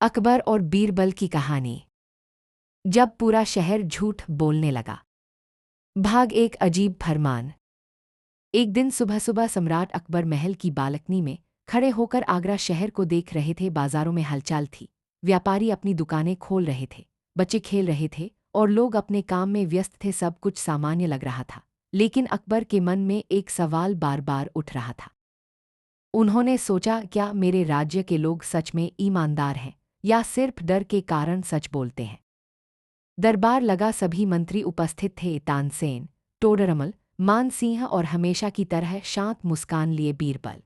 अकबर और बीरबल की कहानी। जब पूरा शहर झूठ बोलने लगा। भाग एक अजीब फरमान। एक दिन सुबह सुबह सम्राट अकबर महल की बालकनी में खड़े होकर आगरा शहर को देख रहे थे। बाजारों में हलचल थी, व्यापारी अपनी दुकानें खोल रहे थे, बच्चे खेल रहे थे और लोग अपने काम में व्यस्त थे। सब कुछ सामान्य लग रहा था, लेकिन अकबर के मन में एक सवाल बार बार उठ रहा था। उन्होंने सोचा, क्या मेरे राज्य के लोग सच में ईमानदार हैं या सिर्फ डर के कारण सच बोलते हैं? दरबार लगा, सभी मंत्री उपस्थित थे। तानसेन, टोडरमल, मान सिंह और हमेशा की तरह शांत मुस्कान लिए बीरबल।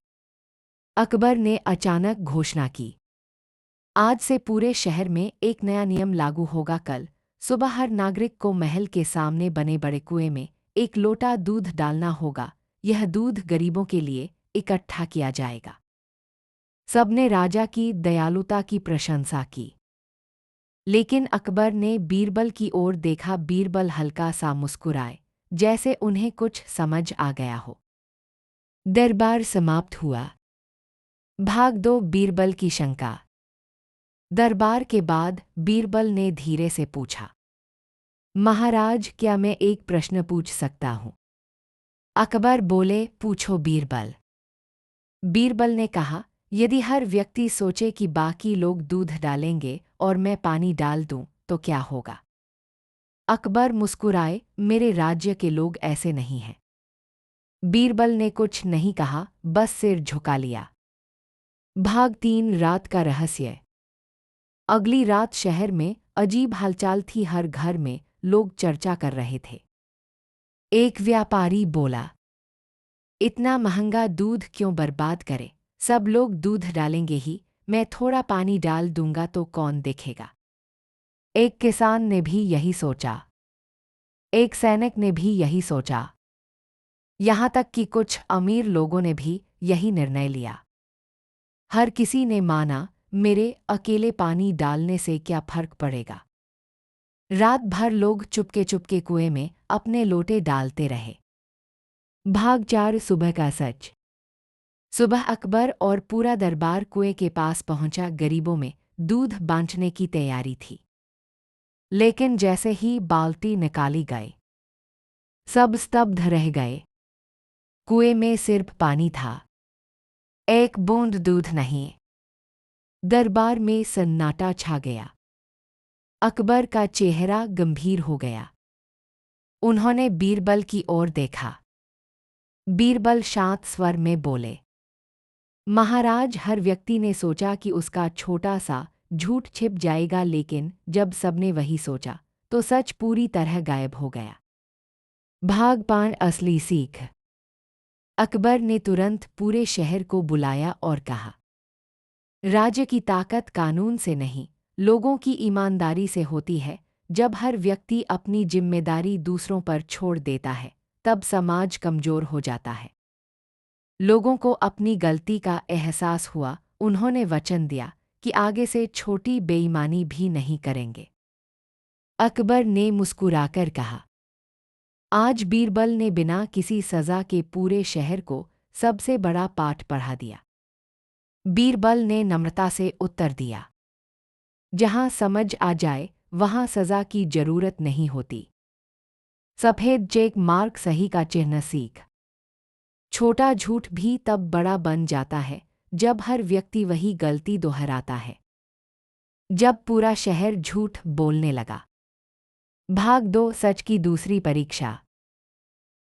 अकबर ने अचानक घोषणा की, आज से पूरे शहर में एक नया नियम लागू होगा। कल सुबह हर नागरिक को महल के सामने बने बड़े कुएं में एक लोटा दूध डालना होगा। यह दूध गरीबों के लिए इकट्ठा किया जाएगा। सबने राजा की दयालुता की प्रशंसा की, लेकिन अकबर ने बीरबल की ओर देखा। बीरबल हल्का सा मुस्कुराए, जैसे उन्हें कुछ समझ आ गया हो। दरबार समाप्त हुआ। भाग दो, बीरबल की शंका। दरबार के बाद बीरबल ने धीरे से पूछा, महाराज, क्या मैं एक प्रश्न पूछ सकता हूँ? अकबर बोले, पूछो बीरबल। बीरबल ने कहा, यदि हर व्यक्ति सोचे कि बाकी लोग दूध डालेंगे और मैं पानी डाल दूं, तो क्या होगा? अकबर मुस्कुराए, मेरे राज्य के लोग ऐसे नहीं हैं। बीरबल ने कुछ नहीं कहा, बस सिर झुका लिया। भाग 3, रात का रहस्य। अगली रात शहर में अजीब हलचल थी। हर घर में लोग चर्चा कर रहे थे। एक व्यापारी बोला, इतना महंगा दूध क्यों बर्बाद करें? सब लोग दूध डालेंगे ही, मैं थोड़ा पानी डाल दूंगा तो कौन देखेगा? एक किसान ने भी यही सोचा। एक सैनिक ने भी यही सोचा। यहाँ तक कि कुछ अमीर लोगों ने भी यही निर्णय लिया। हर किसी ने माना, मेरे अकेले पानी डालने से क्या फर्क पड़ेगा? रात भर लोग चुपके चुपके कुएं में अपने लोटे डालते रहे। भाग 4, सुबह का सच। सुबह अकबर और पूरा दरबार कुएं के पास पहुंचा। गरीबों में दूध बांटने की तैयारी थी, लेकिन जैसे ही बाल्टी निकाली गई, सब स्तब्ध रह गए। कुएं में सिर्फ पानी था, एक बूंद दूध नहीं। दरबार में सन्नाटा छा गया। अकबर का चेहरा गंभीर हो गया। उन्होंने बीरबल की ओर देखा। बीरबल शांत स्वर में बोले, महाराज, हर व्यक्ति ने सोचा कि उसका छोटा सा झूठ छिप जाएगा, लेकिन जब सबने वही सोचा तो सच पूरी तरह गायब हो गया। भाग 5, असली सीख। अकबर ने तुरंत पूरे शहर को बुलाया और कहा, राज्य की ताकत कानून से नहीं, लोगों की ईमानदारी से होती है। जब हर व्यक्ति अपनी जिम्मेदारी दूसरों पर छोड़ देता है, तब समाज कमजोर हो जाता है। लोगों को अपनी गलती का एहसास हुआ। उन्होंने वचन दिया कि आगे से छोटी बेईमानी भी नहीं करेंगे। अकबर ने मुस्कुराकर कहा, आज बीरबल ने बिना किसी सज़ा के पूरे शहर को सबसे बड़ा पाठ पढ़ा दिया। बीरबल ने नम्रता से उत्तर दिया, जहां समझ आ जाए वहां सज़ा की जरूरत नहीं होती। सफ़ेद चेक मार्क सही का चिन्ह सीख। छोटा झूठ भी तब बड़ा बन जाता है जब हर व्यक्ति वही गलती दोहराता है। जब पूरा शहर झूठ बोलने लगा। भाग 2, सच की दूसरी परीक्षा।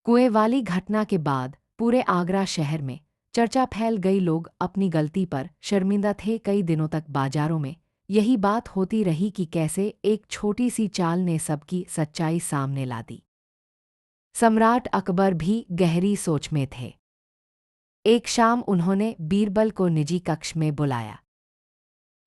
कुएं वाली घटना के बाद पूरे आगरा शहर में चर्चा फैल गई। लोग अपनी गलती पर शर्मिंदा थे। कई दिनों तक बाजारों में यही बात होती रही कि कैसे एक छोटी सी चाल ने सबकी सच्चाई सामने ला दी। सम्राट अकबर भी गहरी सोच में थे। एक शाम उन्होंने बीरबल को निजी कक्ष में बुलाया।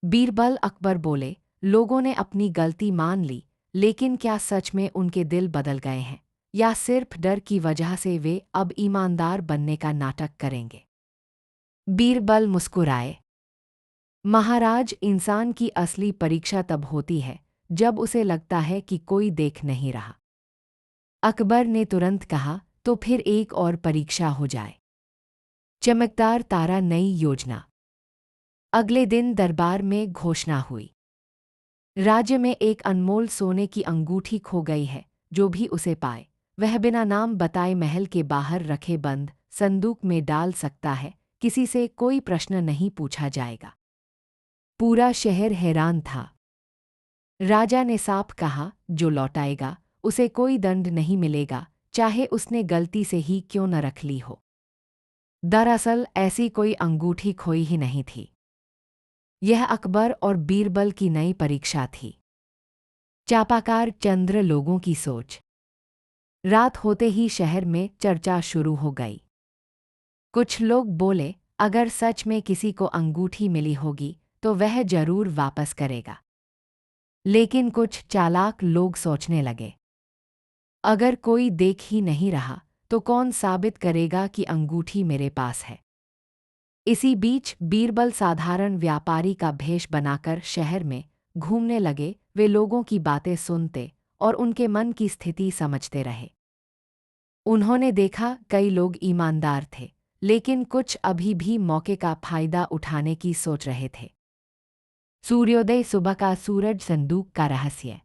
बीरबल, अकबर बोले, लोगों ने अपनी गलती मान ली, लेकिन क्या सच में उनके दिल बदल गए हैं या सिर्फ डर की वजह से वे अब ईमानदार बनने का नाटक करेंगे? बीरबल मुस्कुराए, महाराज, इंसान की असली परीक्षा तब होती है जब उसे लगता है कि कोई देख नहीं रहा। अकबर ने तुरंत कहा, तो फिर एक और परीक्षा हो जाए। चमकदार तारा, नई योजना। अगले दिन दरबार में घोषणा हुई। राज्य में एक अनमोल सोने की अंगूठी खो गई है। जो भी उसे पाए वह बिना नाम बताए महल के बाहर रखे बंद संदूक में डाल सकता है। किसी से कोई प्रश्न नहीं पूछा जाएगा। पूरा शहर हैरान था। राजा ने साफ कहा, जो लौटाएगा उसे कोई दंड नहीं मिलेगा, चाहे उसने गलती से ही क्यों न रख ली हो। दरअसल ऐसी कोई अंगूठी खोई ही नहीं थी। यह अकबर और बीरबल की नई परीक्षा थी। चापाकार चंद्र लोगों की सोच। रात होते ही शहर में चर्चा शुरू हो गई। कुछ लोग बोले, अगर सच में किसी को अंगूठी मिली होगी तो वह जरूर वापस करेगा। लेकिन कुछ चालाक लोग सोचने लगे, अगर कोई देख ही नहीं रहा तो कौन साबित करेगा कि अंगूठी मेरे पास है। इसी बीच बीरबल साधारण व्यापारी का भेष बनाकर शहर में घूमने लगे। वे लोगों की बातें सुनते और उनके मन की स्थिति समझते रहे। उन्होंने देखा कई लोग ईमानदार थे, लेकिन कुछ अभी भी मौके का फायदा उठाने की सोच रहे थे। सूर्योदय सुबह का सूरज संदूक का रहस्य।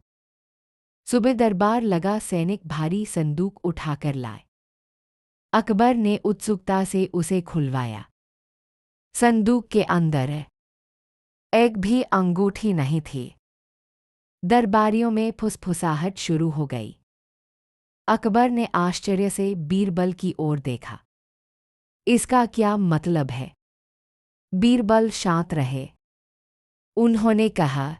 सुबह दरबार लगा, सैनिक भारी संदूक उठाकर लाए। अकबर ने उत्सुकता से उसे खुलवाया। संदूक के अंदर एक भी अंगूठी नहीं थी। दरबारियों में फुसफुसाहट शुरू हो गई। अकबर ने आश्चर्य से बीरबल की ओर देखा। इसका क्या मतलब है? बीरबल शांत रहे। उन्होंने कहा,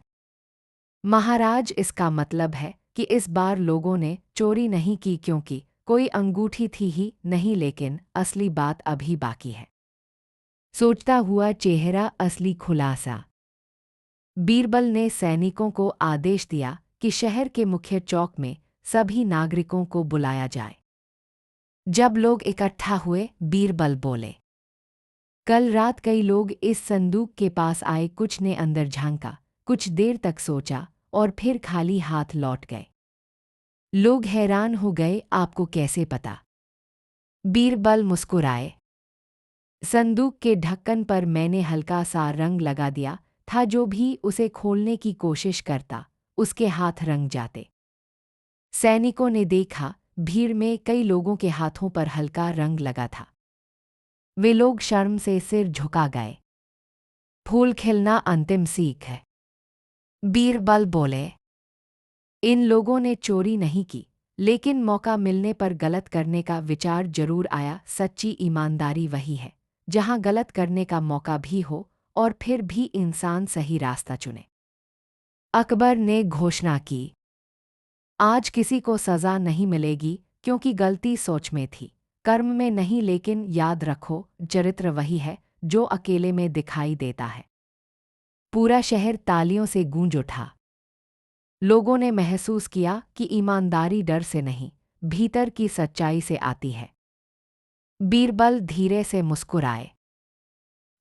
महाराज, इसका मतलब है कि इस बार लोगों ने चोरी नहीं की, क्योंकि कोई अंगूठी थी ही नहीं, लेकिन असली बात अभी बाकी है। सोचता हुआ चेहरा असली खुलासा। बीरबल ने सैनिकों को आदेश दिया कि शहर के मुख्य चौक में सभी नागरिकों को बुलाया जाए। जब लोग इकट्ठा हुए, बीरबल बोले, कल रात कई लोग इस संदूक के पास आए। कुछ ने अंदर झांका, कुछ देर तक सोचा और फिर खाली हाथ लौट गए। लोग हैरान हो गए, आपको कैसे पता? बीरबल मुस्कुराए। संदूक के ढक्कन पर मैंने हल्का सा रंग लगा दिया था। जो भी उसे खोलने की कोशिश करता उसके हाथ रंग जाते। सैनिकों ने देखा, भीड़ में कई लोगों के हाथों पर हल्का रंग लगा था। वे लोग शर्म से सिर झुका गए। फूल खिलना अंतिम सीख है। बीरबल बोले, इन लोगों ने चोरी नहीं की, लेकिन मौका मिलने पर गलत करने का विचार जरूर आया। सच्ची ईमानदारी वही है जहां गलत करने का मौका भी हो और फिर भी इंसान सही रास्ता चुने। अकबर ने घोषणा की, आज किसी को सजा नहीं मिलेगी, क्योंकि गलती सोच में थी, कर्म में नहीं। लेकिन याद रखो, चरित्र वही है जो अकेले में दिखाई देता है। पूरा शहर तालियों से गूंज उठा। लोगों ने महसूस किया कि ईमानदारी डर से नहीं, भीतर की सच्चाई से आती है। बीरबल धीरे से मुस्कुराए।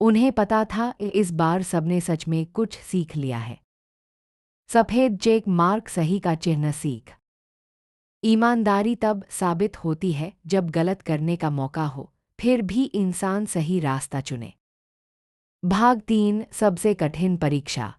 उन्हें पता था इस बार सबने सच में कुछ सीख लिया है। सफेद चेक मार्क सही का चिन्ह सीख। ईमानदारी तब साबित होती है जब गलत करने का मौका हो, फिर भी इंसान सही रास्ता चुने। भाग 3, सबसे कठिन परीक्षा।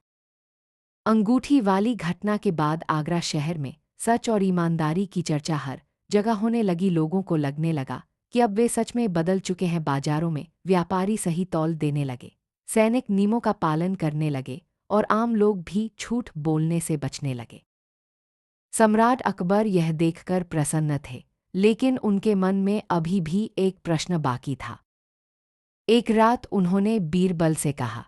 अंगूठी वाली घटना के बाद आगरा शहर में सच और ईमानदारी की चर्चा हर जगह होने लगी। लोगों को लगने लगा कि अब वे सच में बदल चुके हैं। बाजारों में व्यापारी सही तौल देने लगे, सैनिक नियमों का पालन करने लगे और आम लोग भी झूठ बोलने से बचने लगे। सम्राट अकबर यह देखकर प्रसन्न थे, लेकिन उनके मन में अभी भी एक प्रश्न बाकी था। एक रात उन्होंने बीरबल से कहा,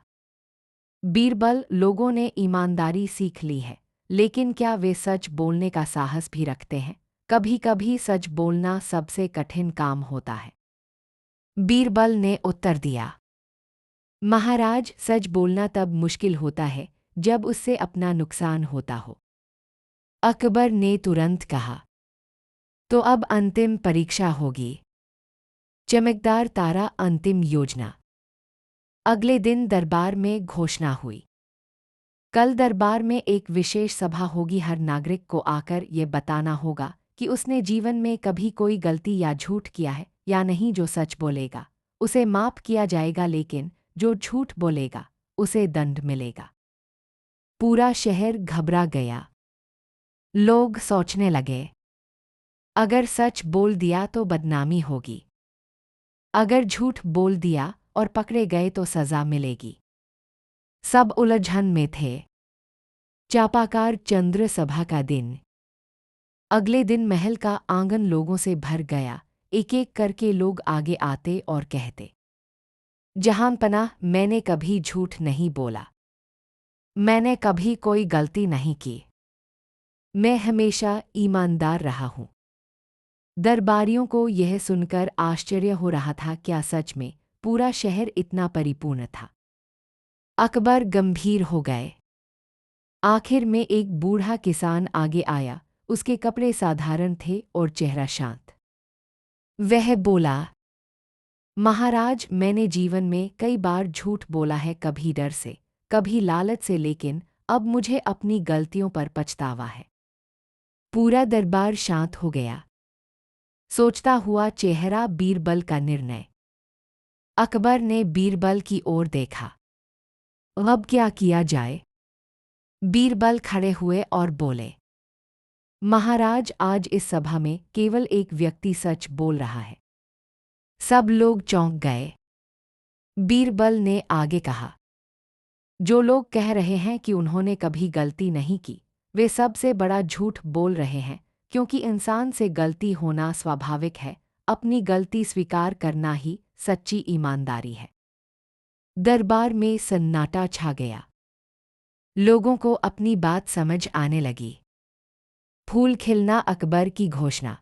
बीरबल, लोगों ने ईमानदारी सीख ली है, लेकिन क्या वे सच बोलने का साहस भी रखते हैं? कभी कभी सच बोलना सबसे कठिन काम होता है। बीरबल ने उत्तर दिया, महाराज, सच बोलना तब मुश्किल होता है जब उससे अपना नुकसान होता हो। अकबर ने तुरंत कहा, तो अब अंतिम परीक्षा होगी। चमकदार तारा, अंतिम योजना। अगले दिन दरबार में घोषणा हुई, कल दरबार में एक विशेष सभा होगी। हर नागरिक को आकर ये बताना होगा कि उसने जीवन में कभी कोई गलती या झूठ किया है या नहीं। जो सच बोलेगा उसे माफ किया जाएगा, लेकिन जो झूठ बोलेगा उसे दंड मिलेगा। पूरा शहर घबरा गया। लोग सोचने लगे, अगर सच बोल दिया तो बदनामी होगी, अगर झूठ बोल दिया और पकड़े गए तो सजा मिलेगी। सब उलझन में थे। चापाकार चंद्र सभा का दिन। अगले दिन महल का आंगन लोगों से भर गया। एक एक करके लोग आगे आते और कहते, जहांपनाह, मैंने कभी झूठ नहीं बोला, मैंने कभी कोई गलती नहीं की, मैं हमेशा ईमानदार रहा हूं। दरबारियों को यह सुनकर आश्चर्य हो रहा था, क्या सच में पूरा शहर इतना परिपूर्ण था? अकबर गंभीर हो गए। आखिर में एक बूढ़ा किसान आगे आया। उसके कपड़े साधारण थे और चेहरा शांत। वह बोला, महाराज, मैंने जीवन में कई बार झूठ बोला है, कभी डर से, कभी लालच से, लेकिन अब मुझे अपनी गलतियों पर पछतावा है। पूरा दरबार शांत हो गया। सोचता हुआ चेहरा बीरबल का निर्णय। अकबर ने बीरबल की ओर देखा। अब क्या किया जाए? बीरबल खड़े हुए और बोले, महाराज, आज इस सभा में केवल एक व्यक्ति सच बोल रहा है। सब लोग चौंक गए। बीरबल ने आगे कहा, जो लोग कह रहे हैं कि उन्होंने कभी गलती नहीं की, वे सबसे बड़ा झूठ बोल रहे हैं, क्योंकि इंसान से गलती होना स्वाभाविक है। अपनी गलती स्वीकार करना ही सच्ची ईमानदारी है। दरबार में सन्नाटा छा गया। लोगों को अपनी बात समझ आने लगी। फूल खिलना अकबर की घोषणा।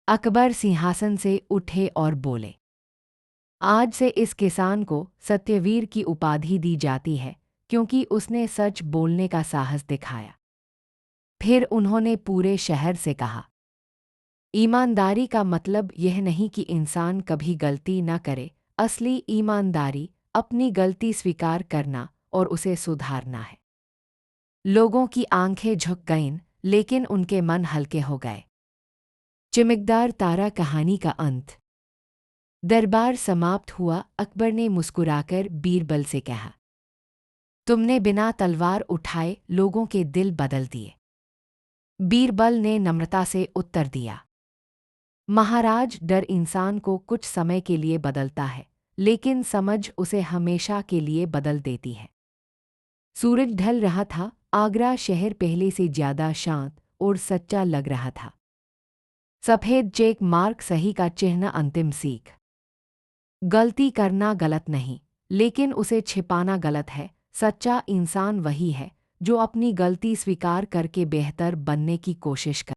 अकबर सिंहासन से उठे और बोले, आज से इस किसान को सत्यवीर की उपाधि दी जाती है, क्योंकि उसने सच बोलने का साहस दिखाया। फिर उन्होंने पूरे शहर से कहा, ईमानदारी का मतलब यह नहीं कि इंसान कभी गलती न करे। असली ईमानदारी अपनी गलती स्वीकार करना और उसे सुधारना है। लोगों की आंखें झुक गईं, लेकिन उनके मन हल्के हो गए। चमकदार तारा कहानी का अंत। दरबार समाप्त हुआ। अकबर ने मुस्कुराकर बीरबल से कहा, तुमने बिना तलवार उठाए लोगों के दिल बदल दिए। बीरबल ने नम्रता से उत्तर दिया, महाराज, डर इंसान को कुछ समय के लिए बदलता है, लेकिन समझ उसे हमेशा के लिए बदल देती है। सूरज ढल रहा था। आगरा शहर पहले से ज्यादा शांत और सच्चा लग रहा था। सफेद चेक मार्क सही का चिन्ह। अंतिम सीख, गलती करना गलत नहीं, लेकिन उसे छिपाना गलत है। सच्चा इंसान वही है जो अपनी गलती स्वीकार करके बेहतर बनने की कोशिश करे।